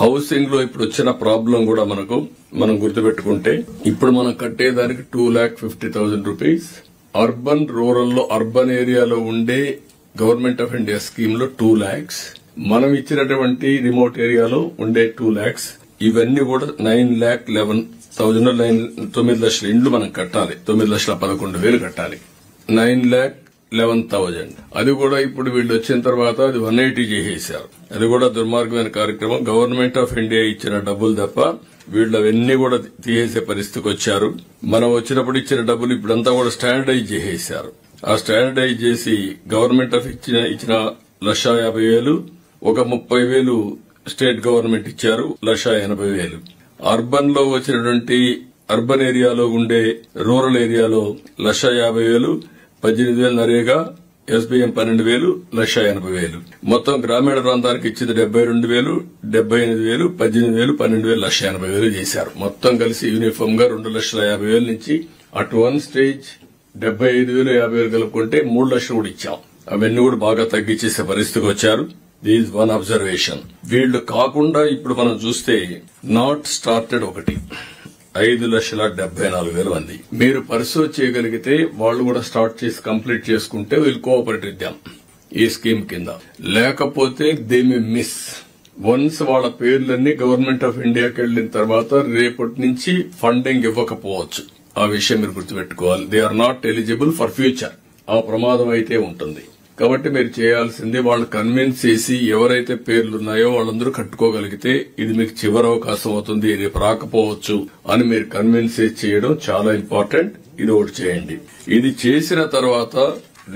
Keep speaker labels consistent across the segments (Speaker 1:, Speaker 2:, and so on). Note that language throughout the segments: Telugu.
Speaker 1: హౌసింగ్ లో ఇప్పుడు వచ్చిన ప్రాబ్లం కూడా మనం గుర్తుపెట్టుకుంటే ఇప్పుడు మనం కట్టేదానికి 2,50,000 రూపీస్. అర్బన్ రూరల్ లో అర్బన్ ఏరియాలో ఉండే గవర్నమెంట్ ఆఫ్ ఇండియా స్కీమ్ లో 2 lakhs, మనం ఇచ్చినటువంటి రిమోట్ ఏరియాలో ఉండే 2 lakhs. ఇవన్నీ కూడా 9,11,000 9 లక్షల ఇండ్లు మనం కట్టాలి. 9,11,000 కట్టాలి. 9,11,000 అది కూడా ఇప్పుడు వీళ్ళు వచ్చిన తర్వాత అది 180 చేసేశారు. అది కూడా దుర్మార్గమైన కార్యక్రమం. గవర్నమెంట్ ఆఫ్ ఇండియా ఇచ్చిన డబ్బులు తప్ప వీళ్ళు అవన్నీ కూడా తీసేసే పరిస్థితికి వచ్చారు. మనం వచ్చినప్పుడు ఇచ్చిన డబ్బులు ఇప్పుడంతా కూడా స్టాండర్డైజ్ చేసేశారు. ఆ స్టాండర్డైజ్ చేసి గవర్నమెంట్ ఆఫ్ ఇచ్చిన 1,50,000, ఒక 30,000 స్టేట్ గవర్నమెంట్ ఇచ్చారు, 1,80,000. అర్బన్ లో వచ్చినటువంటి అర్బన్ ఏరియాలో ఉండే రూరల్ ఏరియాలో 1,50,000, 18,000 నరేగా, ఎస్బీఎం 12,000, 1,80,000. మొత్తం గ్రామీణ ప్రాంతానికి ఇచ్చింది 72,000, 78,000, 18,000, 12,000, 1,80,000 చేశారు. మొత్తం కలిసి యూనిఫామ్ గా 2,50,000 నుంచి అటు వన్ స్టేజ్ 75,000, 50,000 కలుపుకుంటే 3 లక్షలు కూడా ఇచ్చాం. అవన్నీ కూడా బాగా తగ్గించేసే పరిస్థితికి వచ్చారు. This one observation. వీళ్లు కాకుండా ఇప్పుడు మనం చూస్తే నాట్ స్టార్టెడ్ ఒకటి 5,74,000 మంది. మీరు పరిశోధన చేయగలిగితే వాళ్ళు కూడా స్టార్ట్ చేసి కంప్లీట్ చేసుకుంటే వీళ్ళు కోఆపరేట్ ఇద్దాం ఈ స్కీమ్ కింద. లేకపోతే దే మే మిస్. వన్స్ వాళ్ళ పేర్లన్నీ గవర్నమెంట్ ఆఫ్ ఇండియాకి వెళ్లిన తర్వాత రేపటి నుంచి ఫండింగ్ ఇవ్వకపోవచ్చు. ఆ విషయం మీరు గుర్తుపెట్టుకోవాలి. They are not eligible for future. ఆ ప్రమాదం అయితే ఉంటుంది. కాబట్టి మీరు చేయాల్సింది వాళ్ళు కన్విన్స్ చేసి ఎవరైతే పేర్లున్నాయో వాళ్ళందరూ కట్టుకోగలిగితే ఇది మీకు చివరి అవకాశం అవుతుంది, రేపు రాకపోవచ్చు అని మీరు కన్విన్స్ చేయడం చాలా ఇంపార్టెంట్. ఇది ఒకటి చేయండి. ఇది చేసిన తర్వాత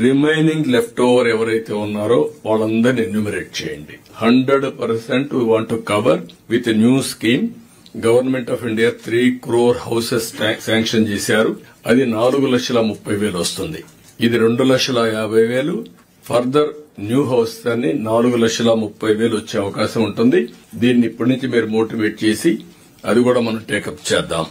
Speaker 1: రిమైనింగ్ లెఫ్ట్ ఓవర్ ఎవరైతే ఉన్నారో వాళ్ళందరినీ ఎన్యూమరేట్ చేయండి. 100% we want to cover with new scheme. Government of India 3 crore houses sanction చేశారు. అది 4,30,000 వస్తుంది. ఇది 2,50,000. ఫర్దర్ న్యూ హౌస్ అని 4,30,000 వచ్చే అవకాశం ఉంటుంది. దీన్ని ఇప్పటి నుంచి మీరు మోటివేట్ చేసి అది కూడా మనం టేకప్ చేద్దాం.